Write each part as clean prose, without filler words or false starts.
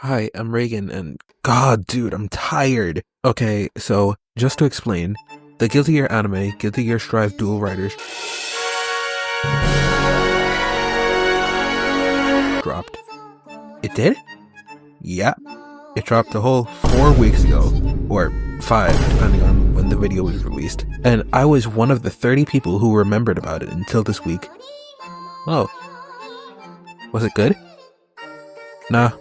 Hi, I'm Reagan, and God, dude, I'm tired. Okay, so just to explain, the Guilty Gear anime, Guilty Gear Strive Dual Riders dropped. It did? Yeah, it dropped a whole 4 weeks ago, or 5, depending on when the video was released. And I was one of the 30 people who remembered about it until this week. Oh, was it good? Nah,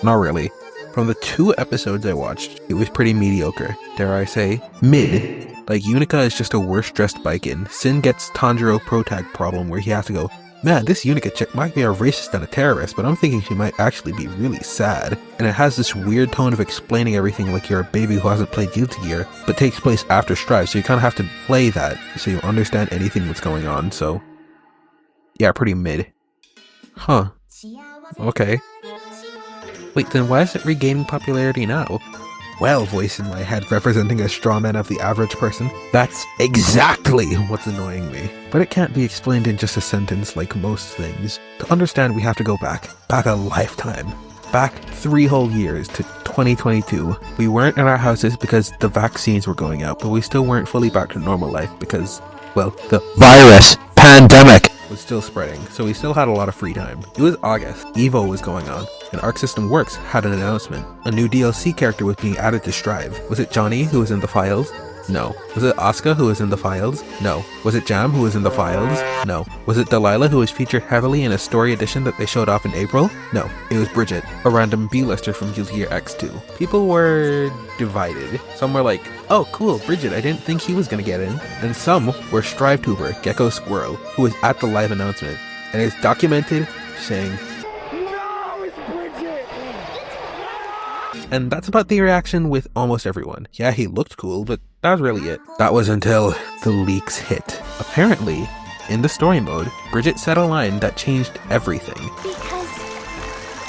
not really. From the 2 episodes I watched, it was pretty mediocre. Dare I say, mid. Like, Unica is just a worse dressed bikin. Sin gets Tanjiro protag problem where he has to go, man, this Unica chick might be a racist and a terrorist, but I'm thinking she might actually be really sad. And it has this weird tone of explaining everything like you're a baby who hasn't played Guilty Gear, but takes place after Strive, so you kind of have to play that so you understand anything that's going on, so yeah, pretty mid. Huh. Okay. Wait, then why is it regaining popularity now? Well, voice in my head representing a straw man of the average person. That's exactly what's annoying me. But it can't be explained in just a sentence like most things. To understand, we have to go back a lifetime. Back 3 whole years to 2022. We weren't in our houses because the vaccines were going out, but we still weren't fully back to normal life because, well, the virus pandemic was still spreading, so we still had a lot of free time. It was August, Evo was going on, and Arc System Works had an announcement. A new DLC character was being added to Strive. Was it Johnny, who was in the files? No. Was it Asuka, who was in the files? No. Was it Jam, who was in the files? No. Was it Delilah, who was featured heavily in a story edition that they showed off in April? No. It was Bridget, a random B-lister from Guilty Gear X2. People were divided. Some were like, oh cool, Bridget, I didn't think he was gonna get in. And some were Strive tuber Gecko Squirrel, who was at the live announcement, and is documented saying, and that's about the reaction with almost everyone. Yeah, he looked cool, but that was really it. That was until the leaks hit. Apparently, in the story mode, Bridget said a line that changed everything. Because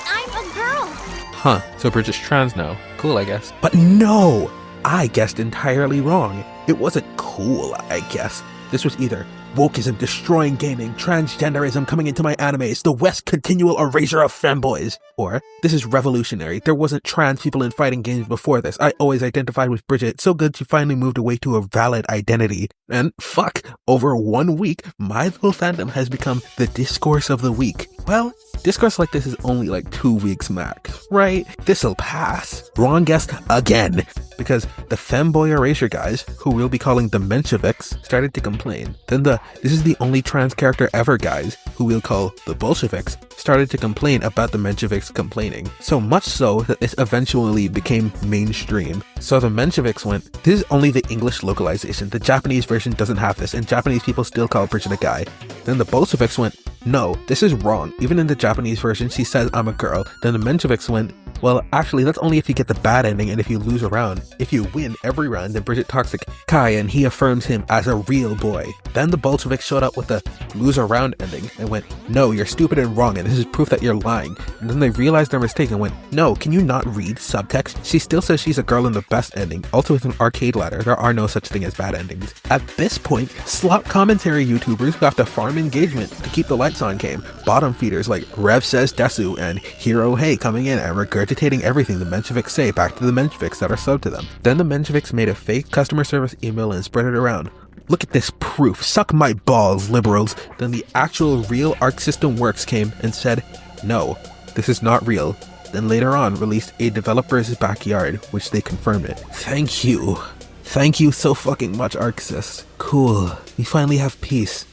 I'm a girl. Huh, so Bridget's trans now. Cool, I guess. But no! I guessed entirely wrong. It wasn't cool, I guess. This was either wokeism destroying gaming, transgenderism coming into my animes, the West continual erasure of femboys. Or, this is revolutionary, there wasn't trans people in fighting games before this, I always identified with Bridget, so good she finally moved away to a valid identity. And fuck, over 1 week, my little fandom has become the discourse of the week. Well, discourse like this is only like 2 weeks max, right? This'll pass. Wrong guest again. Because the femboy erasure guys, who we'll be calling the Mensheviks, started to complain. Then the this is the only trans character ever guys, who we'll call the Bolsheviks, started to complain about the Mensheviks complaining. So much so that this eventually became mainstream. So the Mensheviks went, this is only the English localization, the Japanese version doesn't have this, and Japanese people still call Bridget a guy. Then the Bolsheviks went, no, this is wrong. Even in the Japanese version, she says I'm a girl. Then the Mensheviks went, well, actually, that's only if you get the bad ending and if you lose a round. If you win every round, then Bridget talks to Kai and he affirms him as a real boy. Then the Bolsheviks showed up with the lose a round ending and went, no, you're stupid and wrong and this is proof that you're lying. And then they realized their mistake and went, no, can you not read subtext? She still says she's a girl in the best ending. Also with an arcade ladder, there are no such thing as bad endings. At this point, slop commentary YouTubers who have to farm engagement to keep the lights on came. Bottom feeders like Rev Says Desu and Hero Hey coming in and regurgitating everything the Mensheviks say back to the Mensheviks that are subbed to them. Then the Mensheviks made a fake customer service email and spread it around. Look at this proof, suck my balls, liberals. Then the actual real Arc System Works came and said, no, this is not real. Then later on released a developer's backyard, which they confirmed it. Thank you. Thank you so fucking much, ArcSys. Cool. We finally have peace.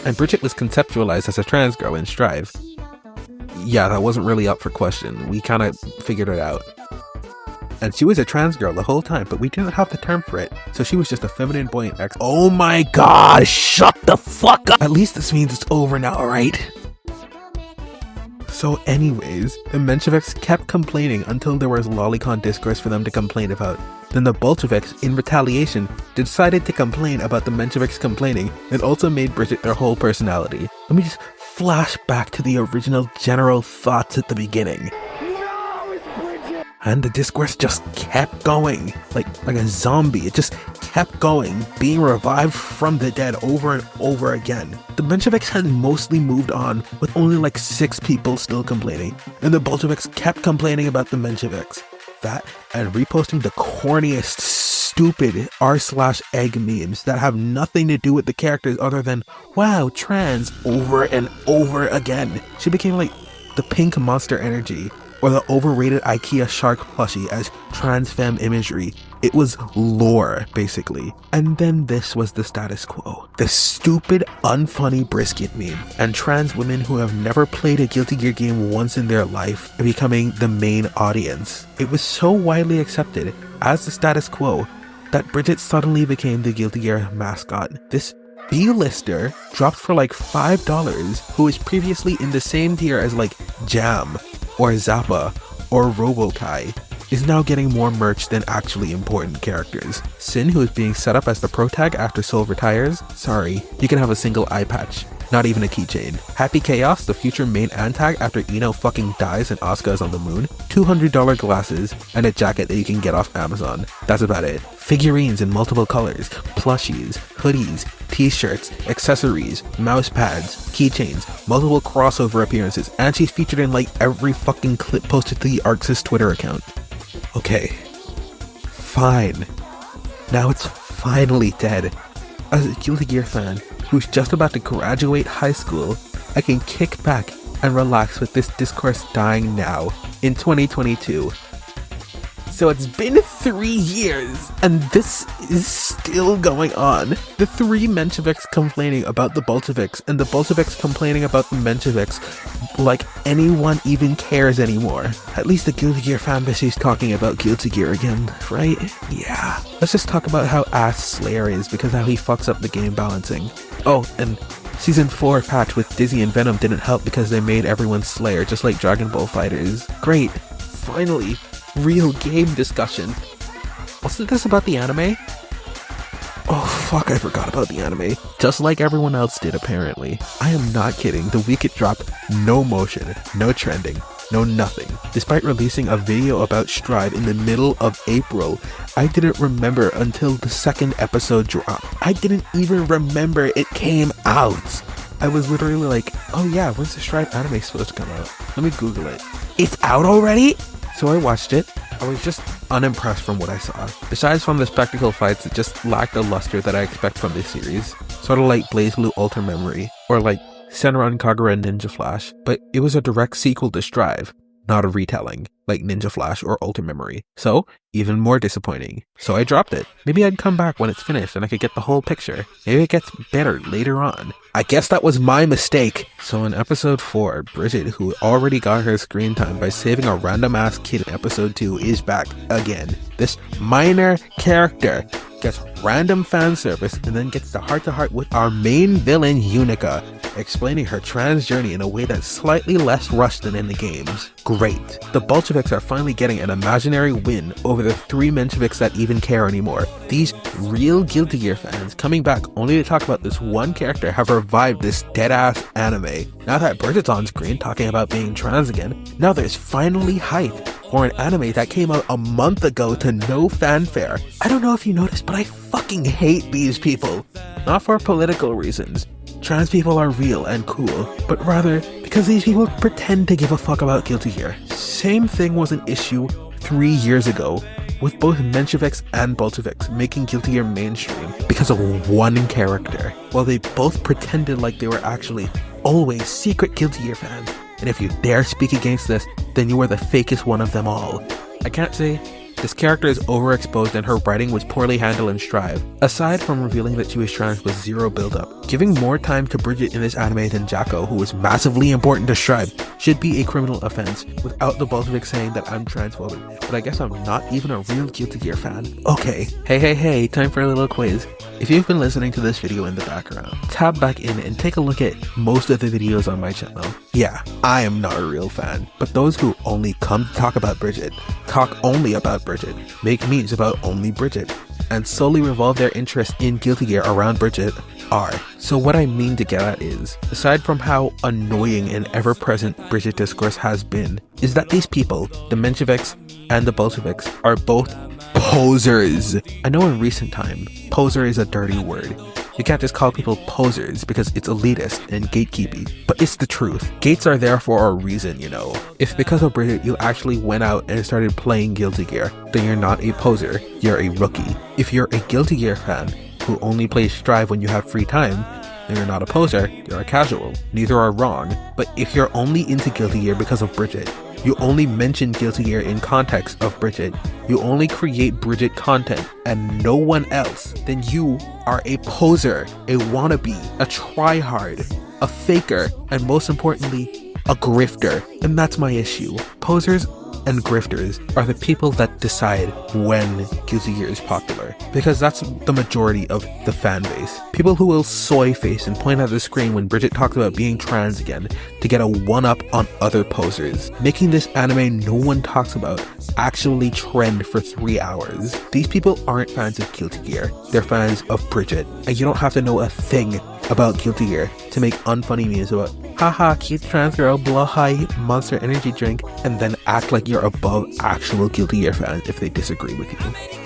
And Bridget was conceptualized as a trans girl in Strive. Yeah, that wasn't really up for question. We kind of figured it out. And she was a trans girl the whole time, but we didn't have the term for it, so she was just a feminine boy in X. Oh my god, shut the fuck up! At least this means it's over now, right? So anyways, the Mensheviks kept complaining until there was lolicon discourse for them to complain about. Then the Bolsheviks, in retaliation, decided to complain about the Mensheviks complaining and also made Bridget their whole personality. Let me just flash back to the original general thoughts at the beginning. And the discourse just kept going, like a zombie. It just kept going, being revived from the dead over and over again. The Mensheviks had mostly moved on, with only like 6 people still complaining, and the Bolsheviks kept complaining about the Mensheviks. That, and reposting the corniest, stupid r/egg memes that have nothing to do with the characters other than, wow, trans, over and over again. She became like the pink Monster Energy, or the overrated IKEA shark plushie as trans femme imagery. It was lore, basically. And then this was the status quo. The stupid, unfunny brisket meme, and trans women who have never played a Guilty Gear game once in their life becoming the main audience. It was so widely accepted as the status quo that Bridget suddenly became the Guilty Gear mascot. This B-lister dropped for like $5 who was previously in the same tier as like Jam or Zappa or Robokai is now getting more merch than actually important characters. Sin, who is being set up as the pro tag after Soul retires, sorry, you can have a single eye patch, not even a keychain. Happy Chaos, the future main antag after Ino fucking dies and Asuka is on the moon, $200 glasses, and a jacket that you can get off Amazon. That's about it. Figurines in multiple colors, plushies, hoodies, t-shirts, accessories, mouse pads, keychains, multiple crossover appearances, and she's featured in like every fucking clip posted to the Arxis Twitter account. Okay, fine. Now it's finally dead. As a Guilty Gear fan who's just about to graduate high school, I can kick back and relax with this discourse dying now in 2022. So it's been 3 years, and this is still going on. The 3 Mensheviks complaining about the Bolsheviks, and the Bolsheviks complaining about the Mensheviks, like anyone even cares anymore. At least the Guilty Gear fanbase is talking about Guilty Gear again, right? Yeah. Let's just talk about how ass Slayer is because how he fucks up the game balancing. Oh, and Season 4 patch with Dizzy and Venom didn't help because they made everyone Slayer, just like Dragon Ball FighterZ. Great. Finally. Real game discussion. Wasn't this about the anime? Oh fuck, I forgot about the anime. Just like everyone else did apparently. I am not kidding, the week it dropped, no motion, no trending, no nothing. Despite releasing a video about Strive in the middle of April, I didn't remember until the 2nd episode dropped. I didn't even remember it came out. I was literally like, oh yeah, when's the Strive anime supposed to come out? Let me Google it. It's out already? So I watched it. I was just unimpressed from what I saw. Besides from the spectacle fights, it just lacked the luster that I expect from this series. Sort of like BlazBlue Ultra Memory, or like Senran Kagura Ninja Flash, but it was a direct sequel to Strive, not a retelling, like Ninja Flash or Ultra Memory. So, even more disappointing. So I dropped it. Maybe I'd come back when it's finished and I could get the whole picture. Maybe it gets better later on. I guess that was my mistake. So in episode 4, Bridget, who already got her screen time by saving a random ass kid in episode 2, is back again. This minor character gets random fan service and then gets the heart-to-heart with our main villain Unica, explaining her trans journey in a way that's slightly less rushed than in the games. Great. The Bolsheviks are finally getting an imaginary win over the 3 Mensheviks that even care anymore. These real Guilty Gear fans coming back only to talk about this one character have revived this dead-ass anime. Now that Bridget's on screen talking about being trans again, now there's finally hype for an anime that came out a month ago to no fanfare. I don't know if you noticed, but I fucking hate these people. Not for political reasons. Trans people are real and cool, but rather because these people pretend to give a fuck about Guilty Gear. Same thing was an issue 3 years ago with both Mensheviks and Bolsheviks making Guilty Gear mainstream because of one character, while they both pretended like they were actually always secret Guilty Gear fans. And if you dare speak against this, then you are the fakest one of them all. I can't say this character is overexposed and her writing was poorly handled in Strive. Aside from revealing that she was trans with zero build-up, giving more time to Bridget in this anime than Jacko, who was massively important to Strive, should be a criminal offense without the Bolsheviks saying that I'm transphobic. But I guess I'm not even a real Guilty Gear fan. Okay, hey, time for a little quiz. If you've been listening to this video in the background, tab back in and take a look at most of the videos on my channel. Yeah, I am not a real fan, but those who only come to talk about Bridget, talk only about Bridget, make memes about only Bridget, and solely revolve their interest in Guilty Gear around Bridget, are. So what I mean to get at is, aside from how annoying and ever-present Bridget discourse has been, is that these people, the Mensheviks and the Bolsheviks, are both posers. I know in recent time, poser is a dirty word. You can't just call people posers because it's elitist and gatekeepy. But it's the truth. Gates are there for a reason, you know. If because of Bridget you actually went out and started playing Guilty Gear, then you're not a poser, you're a rookie. If you're a Guilty Gear fan who only plays Strive when you have free time, then you're not a poser, you're a casual. Neither are wrong. But if you're only into Guilty Gear because of Bridget, you only mention Guilty Gear in context of Bridget, you only create Bridget content and no one else, then you are a poser, a wannabe, a tryhard, a faker, and most importantly, a grifter. And that's my issue. Posers and grifters are the people that decide when Guilty Gear is popular, because that's the majority of the fan base. People who will soy face and point at the screen when Bridget talks about being trans again to get a one-up on other posers, making this anime no one talks about actually trend for 3 hours. These people aren't fans of Guilty Gear, they're fans of Bridget, and you don't have to know a thing about Guilty Gear to make unfunny memes about haha cute trans girl blah high monster energy drink and then act like you're above actual Guilty Gear fans if they disagree with you.